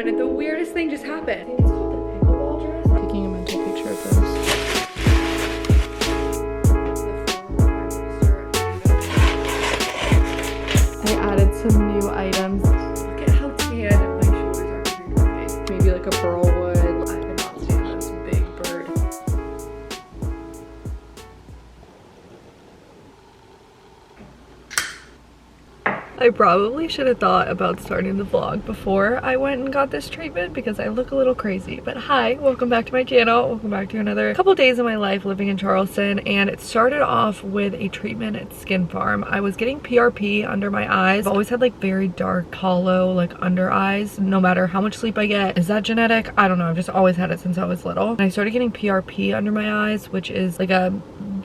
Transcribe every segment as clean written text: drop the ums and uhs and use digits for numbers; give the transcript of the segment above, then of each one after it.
minute, the weirdest thing just happened. I think it's called the pickleball dress. Taking a mental picture of this. I added some new items. Look at how tan my shoulders are compared to my face. Maybe like a burl wood. I cannot stand this big bird. I probably should have thought about starting the vlog before I went and got this treatment because I look a little crazy. But hi, welcome back to my channel. Welcome back to another couple days of my life living in Charleston. And it started off with a treatment at Skin Farm. I was getting PRP under my eyes. I've always had like very dark, hollow, like under eyes, no matter how much sleep I get. Is that genetic? I don't know. I've just always had it since I was little. And I started getting PRP under my eyes, which is like a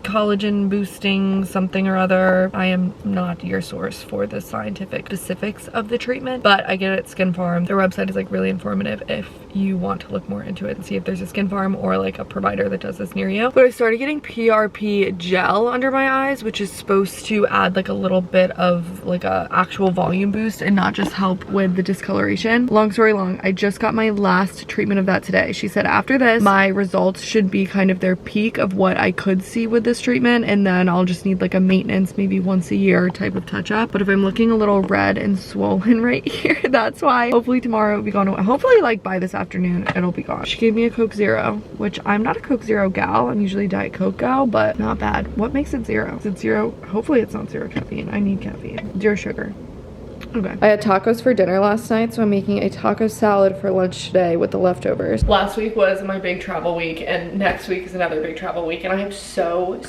collagen boosting something or other. I am not your source for the scientific specifics of the treatment, but I get it at Skin Farm. Their website is like really informative if you want to look more into it and see if there's a Skin Farm or like a provider that does this near you. But I started getting PRP gel under my eyes, which is supposed to add like a little bit of like a actual volume boost and not just help with the discoloration. Long story long, I just got my last treatment of that today. She said after this, my results should be kind of their peak of what I could see with this treatment, and then I'll just need like a maintenance maybe once a year type of touch up. But if I'm looking a little red and swollen right here, that's why. Hopefully tomorrow it'll be gone. Hopefully like by this afternoon it'll be gone. She gave me a Coke Zero, which I'm not a Coke Zero gal. I'm usually Diet Coke gal, but not bad. What makes it zero? Is it zero? Hopefully it's not zero caffeine. I need caffeine. Zero sugar. Okay. I had tacos for dinner last night, so I'm making a taco salad for lunch today with the leftovers. Last week was my big travel week, and next week is another big travel week, and I am so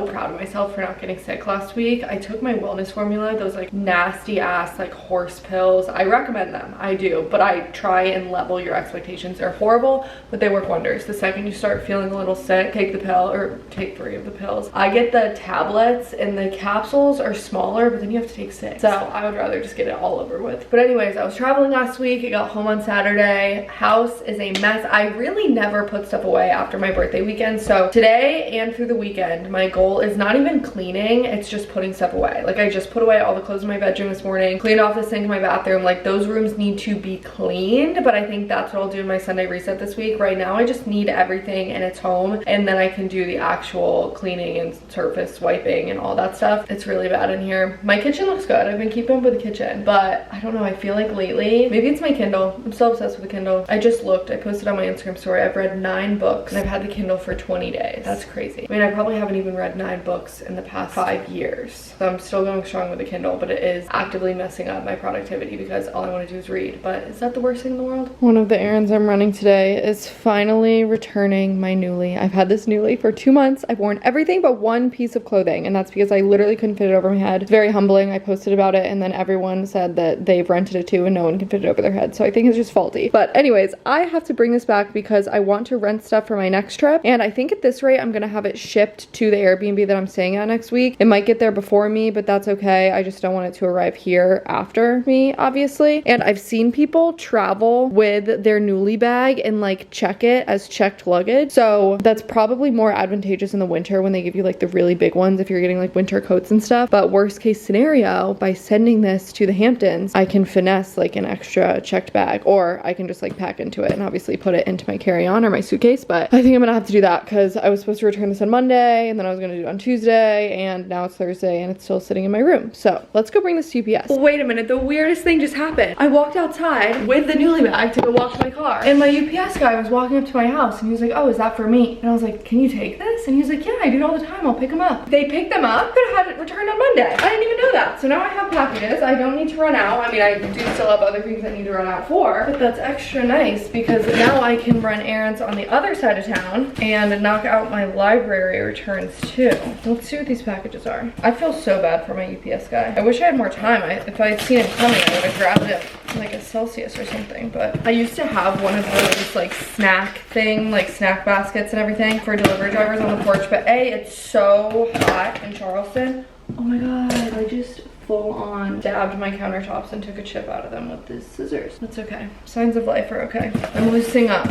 proud of myself for not getting sick last week. I took my wellness formula, those like nasty ass like horse pills. I recommend them, I do, but I try and level your expectations. They're horrible, but they work wonders. The second you start feeling a little sick, take the pill, or take 3 of the pills. I get the tablets, and the capsules are smaller, but then you have to take 6. So I would rather just get it all over with. But anyways, I was traveling last week. I got home on Saturday. House is a mess. I really never put stuff away after my birthday weekend. So today and through the weekend, my goal is not even cleaning. It's just putting stuff away. Like I just put away all the clothes in my bedroom this morning, cleaned off the sink in my bathroom. Like those rooms need to be cleaned, but I think that's what I'll do in my Sunday reset this week. Right now, I just need everything in its home, and then I can do the actual cleaning and surface wiping and all that stuff. It's really bad in here. My kitchen looks good. I've been keeping up with the kitchen, but I don't know, I feel like lately, maybe it's my Kindle. I'm so obsessed with the Kindle. I just looked, I posted on my Instagram story, I've read 9 books and I've had the Kindle for 20 days. That's crazy. I mean, I probably haven't even read 9 books in the past 5 years. So I'm still going strong with the Kindle, but it is actively messing up my productivity because all I want to do is read. But is that the worst thing in the world? One of the errands I'm running today is finally returning my Nuuly. I've had this Nuuly for 2 months. I've worn everything but one piece of clothing, and that's because I literally couldn't fit it over my head. It's very humbling. I posted about it and then everyone said that they've rented it too and no one can fit it over their head, so I think it's just faulty. But anyways, I have to bring this back because I want to rent stuff for my next trip, and I think at this rate I'm gonna have it shipped to the Airbnb that I'm staying at next week. It might get there before me, but that's okay. I just don't want it to arrive here after me, obviously. And I've seen people travel with their Nuuly bag and like check it as checked luggage, so that's probably more advantageous in the winter when they give you like the really big ones if you're getting like winter coats and stuff. But worst case scenario, by sending this to the Hamptons, I can finesse like an extra checked bag, or I can just like pack into it and obviously put it into my carry-on or my suitcase. But I think I'm gonna have to do that because I was supposed to return this on Monday, and then I was gonna do it on Tuesday, and now it's Thursday and it's still sitting in my room. So let's go bring this to UPS. Wait a minute, the weirdest thing just happened. I walked outside with the Nuuly bag to go walk to my car, and my UPS guy was walking up to my house and he was like, oh, is that for me? And I was like, can you take this? And he was like, yeah, I do it all the time, I'll pick them up. They picked them up, could have had it returned on Monday. I didn't even know that. So now I have packages. I don't need to run out. I mean, I do still have other things I need to run out for, but that's extra nice because now I can run errands on the other side of town and knock out my library returns too. Let's see what these packages are. I feel so bad for my UPS guy. I wish I had more time. If I had seen him coming, I would have grabbed him like a Celsius or something. But I used to have one of those like snack thing, like snack baskets and everything for delivery drivers on the porch, but it's so hot in Charleston. Oh my god, I just full on dabbed my countertops and took a chip out of them with these scissors. That's okay. Signs of life are okay. I'm loosening up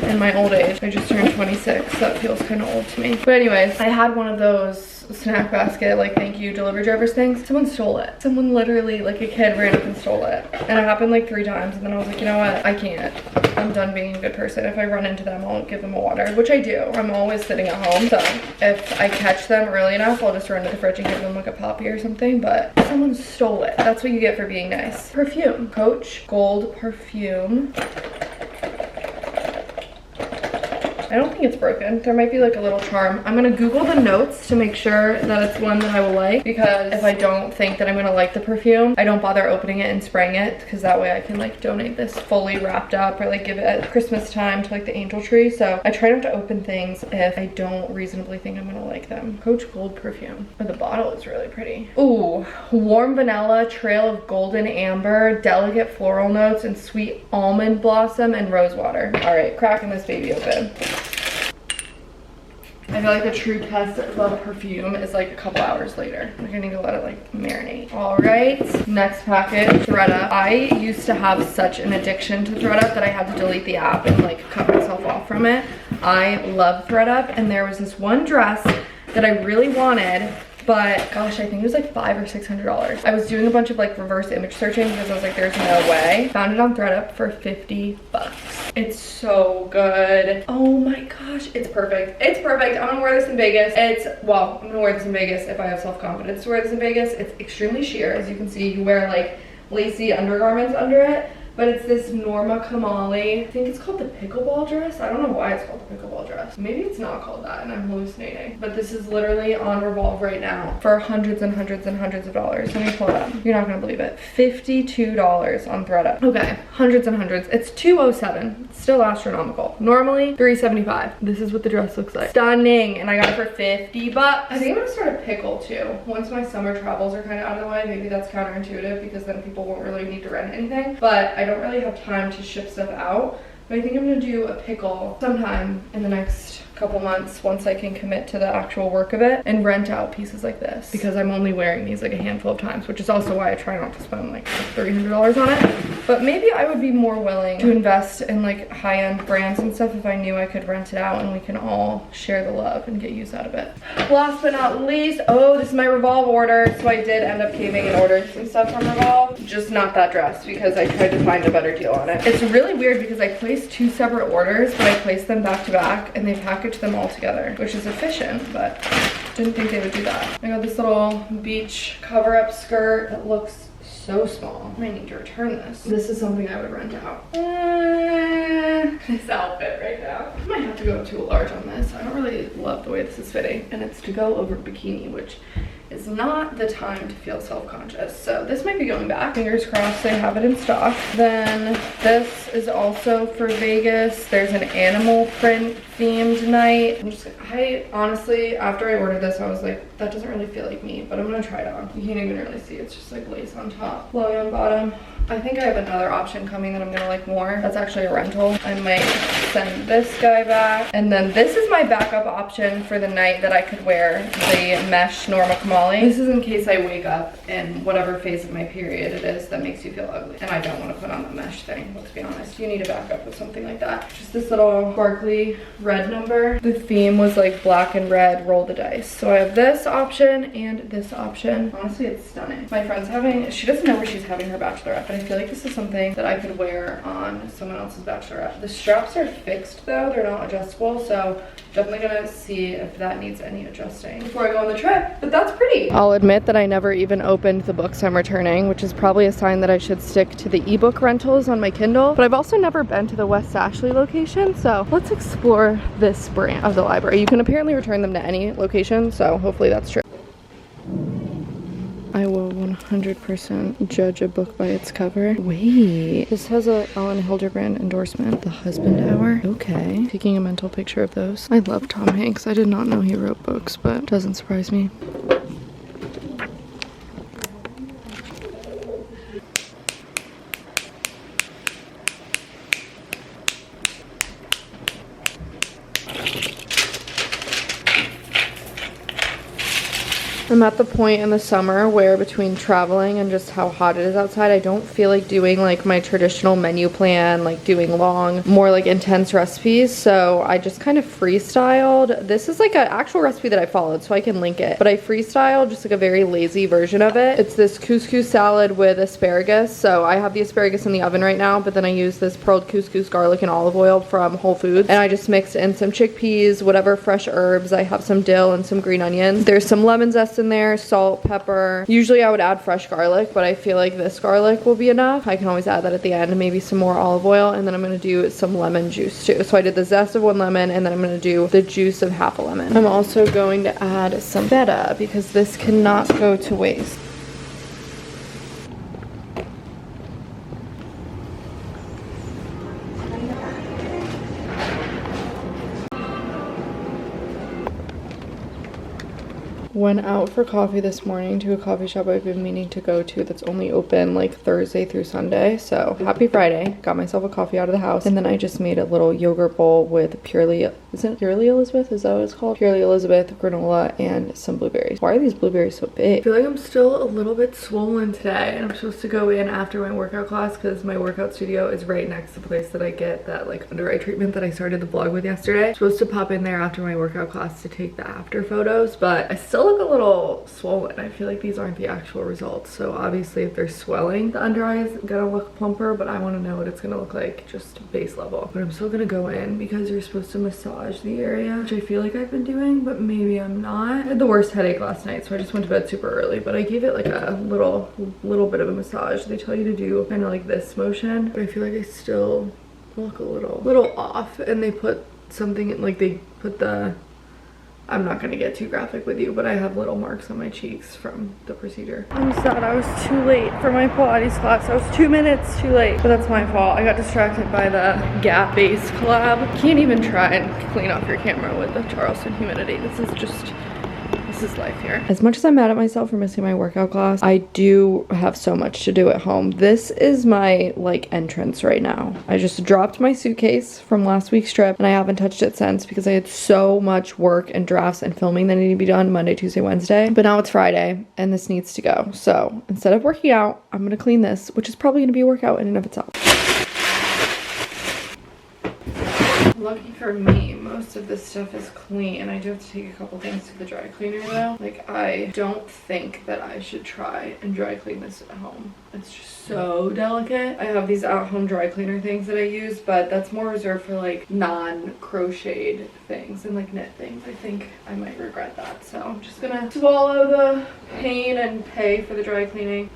in my old age. I just turned 26. That feels kind of old to me. But anyways, I had one of those snack basket, like thank you delivery drivers things. Someone stole it. Someone literally, like a kid, ran up and stole it. And it happened like 3 times, and then I was like, you know what, I can't. I'm done being a good person. If I run into them, I'll give them a water, which I do. I'm always sitting at home, so if I catch them early enough, I'll just run to the fridge and give them like a Poppy or something, but someone stole it. That's what you get for being nice. Perfume. Coach Gold Perfume. I don't think it's broken. There might be like a little charm. I'm gonna Google the notes to make sure that it's one that I will like, because if I don't think that I'm gonna like the perfume, I don't bother opening it and spraying it, because that way I can like donate this fully wrapped up or like give it at Christmas time to like the angel tree. So I try not to open things if I don't reasonably think I'm gonna like them. Coach Gold Perfume. But the bottle is really pretty. Ooh, warm vanilla, trail of golden amber, delicate floral notes, and sweet almond blossom and rose water. All right, cracking this baby open. I feel like the true test of a perfume is like a couple hours later. Like I need to let it like marinate. All right, next package, thredUP. I used to have such an addiction to thredUP that I had to delete the app and like cut myself off from it. I love thredUP, and there was this one dress that I really wanted, but gosh, I think it was like $500 or $600. I was doing a bunch of like reverse image searching because I was like, there's no way. Found it on thredUP for 50 bucks. It's so good. Oh my gosh, it's perfect. It's perfect. I'm gonna wear this in Vegas. Well, I'm gonna wear this in Vegas if I have self-confidence to wear this in Vegas. It's extremely sheer. As you can see, you wear like lacy undergarments under it. But it's this Norma Kamali. I think it's called the pickleball dress. I don't know why it's called the pickleball dress. Maybe it's not called that and I'm hallucinating. But this is literally on Revolve right now for hundreds and hundreds and hundreds of dollars. Let me pull it up. You're not gonna believe it. $52 on thredUP. Okay, hundreds and hundreds. It's $207. It's still astronomical. Normally $375. This is what the dress looks like. Stunning. And I got it for 50 bucks. I think I'm gonna start a pickle too. Once my summer travels are kind of out of the way, maybe that's counterintuitive because then people won't really need to rent anything. But I don't really have time to ship stuff out, but I think I'm gonna do a pickle sometime in the next couple months once I can commit to the actual work of it and rent out pieces like this, because I'm only wearing these like a handful of times, which is also why I try not to spend like $300 on it. But maybe I would be more willing to invest in like high-end brands and stuff if I knew I could rent it out and we can all share the love and get use out of it. Last but not least, oh, this is my Revolve order. So I did end up caving and ordering some stuff from Revolve, just not that dress because I tried to find a better deal on it. It's really weird because I placed 2 separate orders, but I placed them back to back and they packaged them all together, which is efficient, but didn't think they would do that. I got this little beach cover-up skirt that looks so small. I might need to return this. This is something I would rent out. This outfit right now. I might have to go to a large on this. I don't really love the way this is fitting, and it's to go over bikini, which is not the time to feel self-conscious. So this might be going back. Fingers crossed they have it in stock. Then this is also for Vegas. There's an animal print themed night. I honestly, after I ordered this, I was like, that doesn't really feel like me, but I'm gonna try it on. You can't even really see, it's just like lace on top, flowy on bottom. I think I have another option coming that I'm gonna like more. That's actually a rental. I might send this guy back. And then this is my backup option for the night that I could wear the mesh Norma Kamali. This is in case I wake up in whatever phase of my period it is that makes you feel ugly. And I don't want to put on the mesh thing, let's be honest. You need a backup with something like that. Just this little sparkly red number. The theme was like black and red, roll the dice. So I have this option and this option. Honestly, it's stunning. My friend's she doesn't know where she's having her bachelorette, but I feel like this is something that I could wear on someone else's bachelorette. The straps are fixed though, they're not adjustable, so definitely gonna see if that needs any adjusting before I go on the trip, but that's pretty. I'll admit that I never even opened the books I'm returning, which is probably a sign that I should stick to the ebook rentals on my Kindle, but I've also never been to the West Ashley location, so let's explore this brand of the library. You can apparently return them to any location, so hopefully that's true. I will 100% judge a book by its cover. Wait, this has a Ellen Hildebrand endorsement. The Husband Hour. Okay. Taking a mental picture of those. I love Tom Hanks. I did not know he wrote books, but it doesn't surprise me. I'm I'm at the point in the summer where between traveling and just how hot it is outside, I don't feel like doing like my traditional menu plan, like doing long, more like intense recipes. So I just kind of freestyled. This is like an actual recipe that I followed, so I can link it. But I freestyled just like a very lazy version of it. It's this couscous salad with asparagus. So I have the asparagus in the oven right now, but then I use this pearled couscous garlic and olive oil from Whole Foods. And I just mixed in some chickpeas, whatever fresh herbs. I have some dill and some green onions. There's some lemon zest in there, salt, pepper. Usually I would add fresh garlic, but I feel like this garlic will be enough. I can always add that at the end, maybe some more olive oil, and then I'm gonna do some lemon juice too. So I did the zest of 1 lemon, and then I'm gonna do the juice of half a lemon. I'm also going to add some feta because this cannot go to waste. Went out for coffee this morning to a coffee shop I've been meaning to go to that's only open like Thursday through Sunday. So happy Friday. Got myself a coffee out of the house. And then I just made a little yogurt bowl with Purely, is it Purely Elizabeth? Is that what it's called? Purely Elizabeth, granola, and some blueberries. Why are these blueberries so big? I feel like I'm still a little bit swollen today, and I'm supposed to go in after my workout class because my workout studio is right next to the place that I get that like under eye treatment that I started the vlog with yesterday. I'm supposed to pop in there after my workout class to take the after photos, but I still look a little swollen. I feel like these aren't the actual results. So obviously if there's swelling, the under eye is gonna look plumper, but I want to know what it's gonna look like just base level. But I'm still gonna go in because you're supposed to massage the area, which I feel like I've been doing, but maybe I'm not. I had the worst headache last night, so I just went to bed super early, but I gave it like a little bit of a massage. They tell you to do kind of like this motion, but I feel like I still look a little off, and they put something in, like they put the, I'm not gonna get too graphic with you, but I have little marks on my cheeks from the procedure. I'm sad I was too late for my Pilates class. I was 2 minutes too late, but that's my fault. I got distracted by the Gap base collab. Can't even try and clean off your camera with the Charleston humidity. This is life here. As much as I'm mad at myself for missing my workout class, I do have so much to do at home. This is my like entrance right now. I just dropped my suitcase from last week's trip and I haven't touched it since because I had so much work and drafts and filming that needed to be done Monday, Tuesday, Wednesday. But now it's Friday and this needs to go. So instead of working out, I'm gonna clean this, which is probably gonna be a workout in and of itself. Lucky for me, most of this stuff is clean. I do have to take a couple things to the dry cleaner though. Like, I don't think that I should try and dry clean this at home. It's just so delicate. I have these at-home dry cleaner things that I use, but that's more reserved for like non-crocheted things and like knit things. I think I might regret that. So I'm just gonna swallow the pain and pay for the dry cleaning.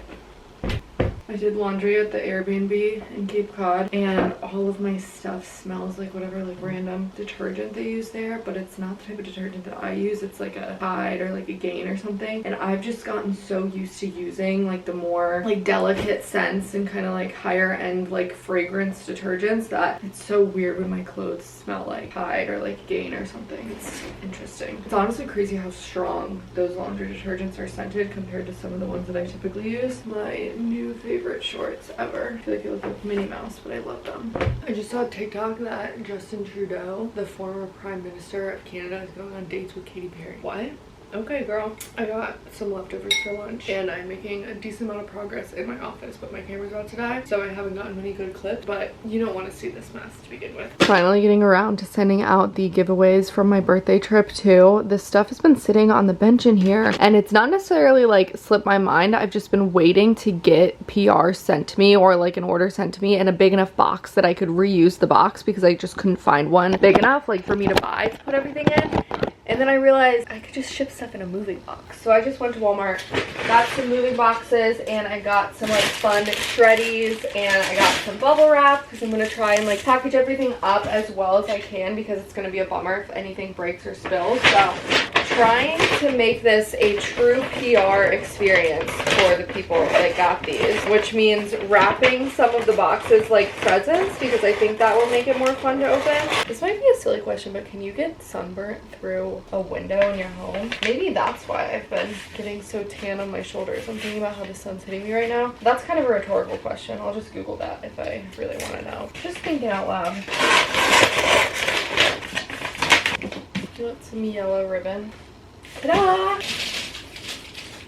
I did laundry at the Airbnb in Cape Cod, and all of my stuff smells like whatever like random detergent they use there, but it's not the type of detergent that I use. It's like a Tide or like a Gain or something, and I've just gotten so used to using like the more like delicate scents and kind of like higher end like fragrance detergents that it's so weird when my clothes smell like Tide or like Gain or something. It's interesting. It's honestly crazy how strong those laundry detergents are scented compared to some of the ones that I typically use. My new favorite shorts ever. I feel like they look like Minnie Mouse, but I love them. I just saw a TikTok that Justin Trudeau, the former Prime Minister of Canada, is going on dates with Katy Perry. What? Okay, girl. I got some leftovers for lunch, and I'm making a decent amount of progress in my office, but my camera's about to die, so I haven't gotten many good clips, but you don't want to see this mess to begin with. Finally getting around to sending out the giveaways from my birthday trip too. This stuff has been sitting on the bench in here, and it's not necessarily like slipped my mind. I've just been waiting to get PR sent to me or like an order sent to me in a big enough box that I could reuse the box because I just couldn't find one big enough like for me to buy to put everything in. And then I realized I could just ship stuff in a moving box. So I just went to Walmart, got some moving boxes, and I got some like fun shreddies, and I got some bubble wrap because I'm going to try and like package everything up as well as I can because it's going to be a bummer if anything breaks or spills. So trying to make this a true PR experience for the people that got these, which means wrapping some of the boxes like presents because I think that will make it more fun to open. This might be a silly question, but can you get sunburnt through a window in your home? Maybe that's why I've been getting so tan on my shoulders. I'm thinking about how the sun's hitting me right now. That's kind of a rhetorical question. I'll just Google that if I really want to know. Just thinking out loud. You want some yellow ribbon? Ta-da!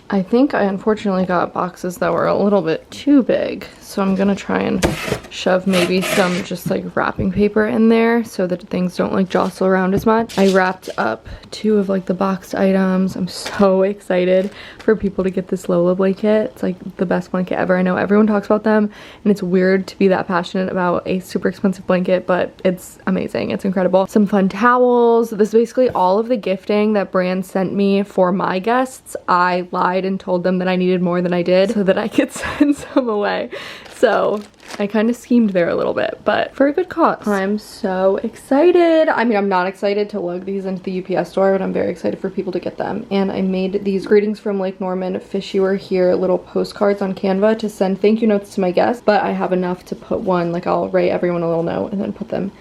I think I unfortunately got boxes that were a little bit too big, so I'm gonna try and shove maybe some just like wrapping paper in there so that things don't like jostle around as much. I wrapped up 2 of like the boxed items. I'm so excited for people to get this Lola blanket. It's like the best blanket ever. I know everyone talks about them and it's weird to be that passionate about a super expensive blanket, but it's amazing. It's incredible. Some fun towels. This is basically all of the gifting that brands sent me for my guests. I lied and told them that I needed more than I did so that I could send some away. So I kind of schemed there a little bit, but for a good cause. I'm so excited. I mean, I'm not excited to lug these into the UPS store, but I'm very excited for people to get them. And I made these greetings from Lake Norman, fish you were here little postcards on Canva to send thank you notes to my guests, but I have enough to put one, like I'll write everyone a little note and then put them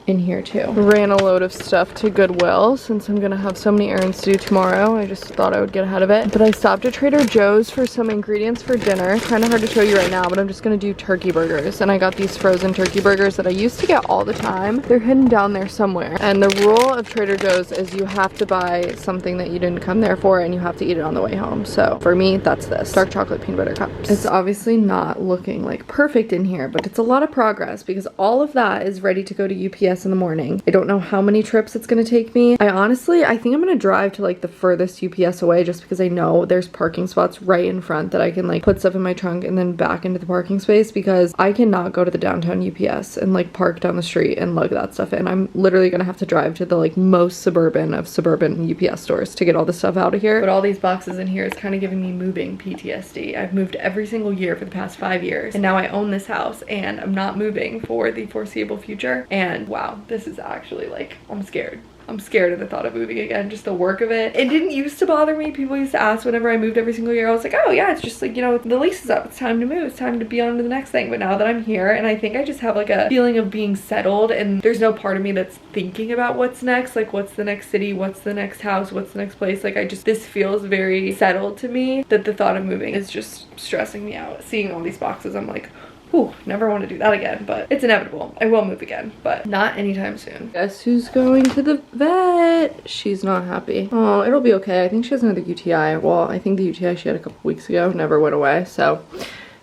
in here too. Ran a load of stuff to Goodwill since I'm gonna have so many errands to do tomorrow. I just thought I would get ahead of it. But I stopped at Trader Joe's for some ingredients for dinner. Kind of hard to show you right now, but I'm just gonna do turkey burgers. And I got these frozen turkey burgers that I used to get all the time. They're hidden down there somewhere. And the rule of Trader Joe's is you have to buy something that you didn't come there for and you have to eat it on the way home. So for me, that's this. Dark chocolate peanut butter cups. It's obviously not looking like perfect in here, but it's a lot of progress because all of that is ready to go to UPS in the morning. I don't know how many trips it's gonna take me. I think I'm gonna drive to like the furthest UPS away just because I know there's parking spots right in front that I can like put stuff in my trunk and then back into the parking space, because I cannot go to the downtown UPS and like park down the street and lug that stuff in. I'm literally gonna have to drive to the like most suburban of suburban UPS stores to get all this stuff out of here. But all these boxes in here is kind of giving me moving PTSD. I've moved every single year for the past 5 years and now I own this house and I'm not moving for the foreseeable future. And wow, this is actually like, I'm scared. I'm scared of the thought of moving again, just the work of it. It didn't used to bother me. People used to ask whenever I moved every single year. I was like, oh yeah, it's just like, you know, the lease is up. It's time to move. It's time to be on to the next thing. But now that I'm here, and I think I just have like a feeling of being settled and there's no part of me that's thinking about what's next. Like what's the next city? What's the next house? What's the next place? Like this feels very settled to me that the thought of moving is just stressing me out. Seeing all these boxes, I'm like, ooh, never want to do that again, but it's inevitable. I will move again, but not anytime soon. Guess who's going to the vet? She's not happy. Oh, it'll be okay. I think she has another UTI. Well, I think the UTI she had a couple weeks ago never went away, so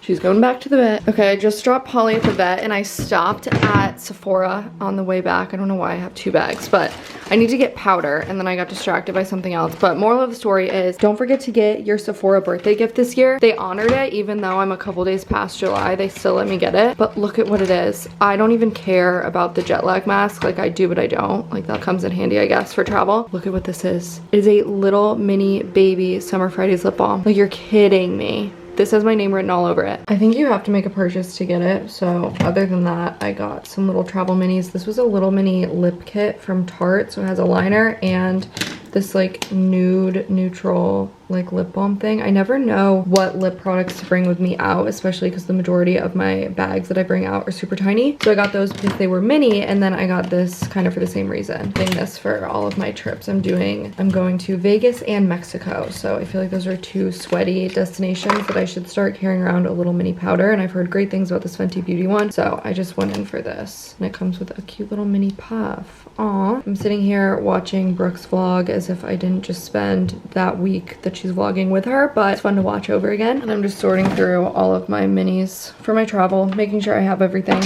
she's going back to the vet. Okay, I just dropped Polly at the vet and I stopped at Sephora on the way back. I don't know why I have 2 bags, but I need to get powder and then I got distracted by something else. But moral of the story is don't forget to get your Sephora birthday gift this year. They honored it even though I'm a couple days past July. They still let me get it. But look at what it is. I don't even care about the jet lag mask. Like I do, but I don't. Like that comes in handy, I guess, for travel. Look at what this is. It is a little mini baby Summer Fridays lip balm. Like you're kidding me. This has my name written all over it. I think you have to make a purchase to get it. So other than that, I got some little travel minis. This was a little mini lip kit from Tarte. So it has a liner and this like nude neutral like lip balm thing. I never know what lip products to bring with me out, especially because the majority of my bags that I bring out are super tiny. So I got those because they were mini, and then I got this kind of for the same reason. Doing this for all of my trips I'm going to Vegas and Mexico. So I feel like those are 2 sweaty destinations that I should start carrying around a little mini powder, and I've heard great things about this Fenty Beauty one. So I just went in for this, and it comes with a cute little mini puff. Aw. I'm sitting here watching Brooke's vlog as if I didn't just spend that week that she's vlogging with her, but it's fun to watch over again. And I'm just sorting through all of my minis for my travel, making sure I have everything.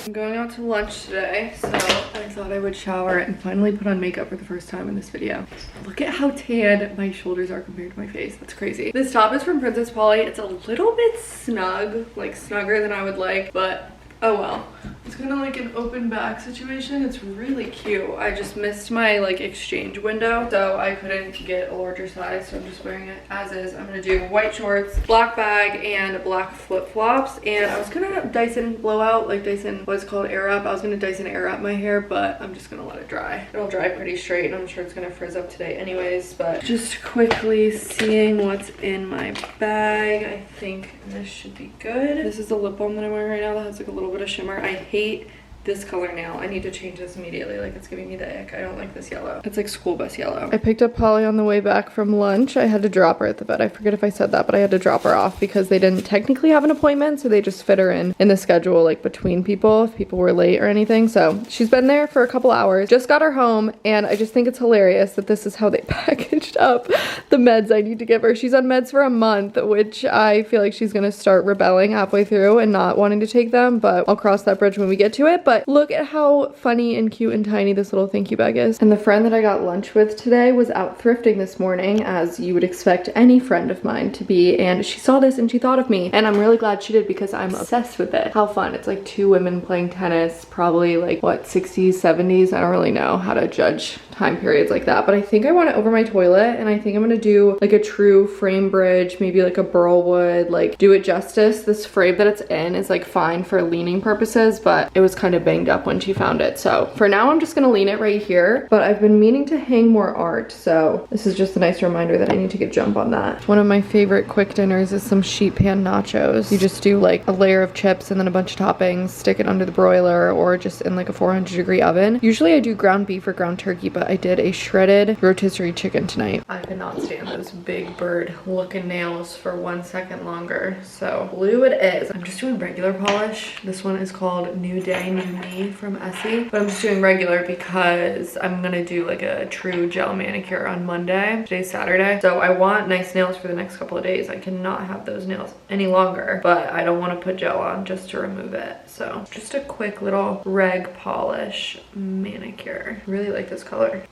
I'm going out to lunch today, so I thought I would shower and finally put on makeup for the first time in this video. Look at how tan my shoulders are compared to my face. That's crazy. This top is from Princess Polly. It's a little bit snug, like snugger than I would like, but oh well. It's kind of like an open back situation. It's really cute. I just missed my like exchange window, so I couldn't get a larger size, so I'm just wearing it as is. I'm gonna do white shorts, black bag, and black flip-flops. And I was gonna Dyson blowout, like Dyson, what's called air up. I was gonna Dyson air up my hair, but I'm just gonna let it dry. It'll dry pretty straight, and I'm sure it's gonna frizz up today anyways. But just quickly seeing what's in my bag. I think this should be good. This is the lip balm that I'm wearing right now that has like a little bit of shimmer. I hate this color nail. I need to change this immediately. Like, it's giving me the ick. I don't like this yellow. It's like school bus yellow. I picked up Polly on the way back from lunch. I had to drop her at the bed. I forget if I said that, but I had to drop her off because they didn't technically have an appointment, so they just fit her in the schedule, like between people if people were late or anything. So she's been there for a couple hours. Just got her home, and I just think it's hilarious that this is how they packaged up the meds I need to give her. She's on meds for a month, which I feel like she's gonna start rebelling halfway through and not wanting to take them, but I'll cross that bridge when we get to it. But look at how funny and cute and tiny this little thank you bag is. And the friend that I got lunch with today was out thrifting this morning, as you would expect any friend of mine to be, and she saw this and she thought of me, and I'm really glad she did because I'm obsessed with it. How fun. It's like two women playing tennis, probably like what, 60s, 70s? I don't really know how to judge time periods like that, but I think I want it over my toilet, and I think I'm gonna do like a true frame bridge, maybe like a burl wood, like do it justice. This frame that it's in is like fine for leaning purposes, but it was kind of banged up when she found it. So for now, I'm just gonna lean it right here, but I've been meaning to hang more art, so this is just a nice reminder that I need to get jump on that. One of my favorite quick dinners is some sheet pan nachos. You just do like a layer of chips and then a bunch of toppings, stick it under the broiler or just in like a 400-degree oven. Usually I do ground beef or ground turkey, but I did a shredded rotisserie chicken tonight. I could not stand those big bird looking nails for 1 second longer, so blue it is. I'm just doing regular polish. This one is called New Day, New Me from Essie, but I'm just doing regular because I'm gonna do like a true gel manicure on Monday. Today's Saturday, so I want nice nails for the next couple of days. I cannot have those nails any longer, but I don't want to put gel on just to remove it. So just a quick little reg polish manicure. Really like this color.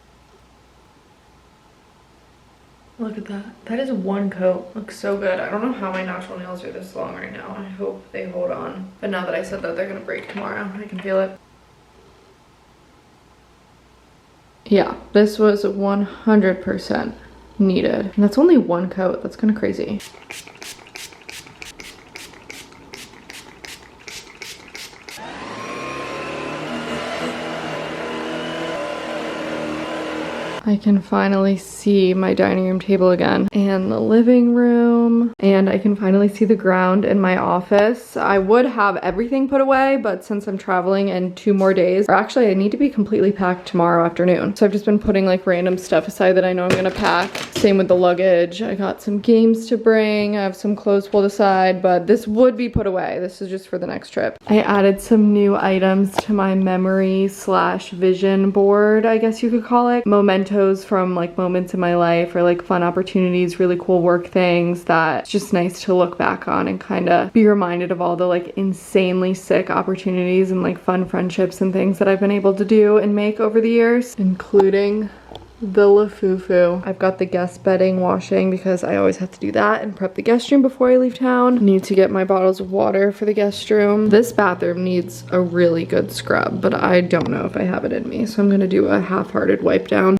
Look at that. That is one coat. Looks so good. I don't know how my natural nails are this long right now. I hope they hold on. But now that I said that they're gonna break tomorrow, I can feel it. Yeah, this was 100% needed. And that's only one coat. That's kind of crazy. I can finally see my dining room table again and the living room, and I can finally see the ground in my office. I would have everything put away, but since I'm traveling in 2 more days, or actually I need to be completely packed tomorrow afternoon. So I've just been putting like random stuff aside that I know I'm gonna pack. Same with the luggage. I got some games to bring. I have some clothes pulled aside, but this would be put away. This is just for the next trip. I added some new items to my memory / vision board, I guess you could call it. Mementos from like moments in my life, or like fun opportunities, really cool work things that it's just nice to look back on and kind of be reminded of all the like insanely sick opportunities and like fun friendships and things that I've been able to do and make over the years, including the Lafufu. I've got the guest bedding washing because I always have to do that and prep the guest room before I leave town. Need to get my bottles of water for the guest room. This bathroom needs a really good scrub, but I don't know if I have it in me, so I'm gonna do a half-hearted wipe down.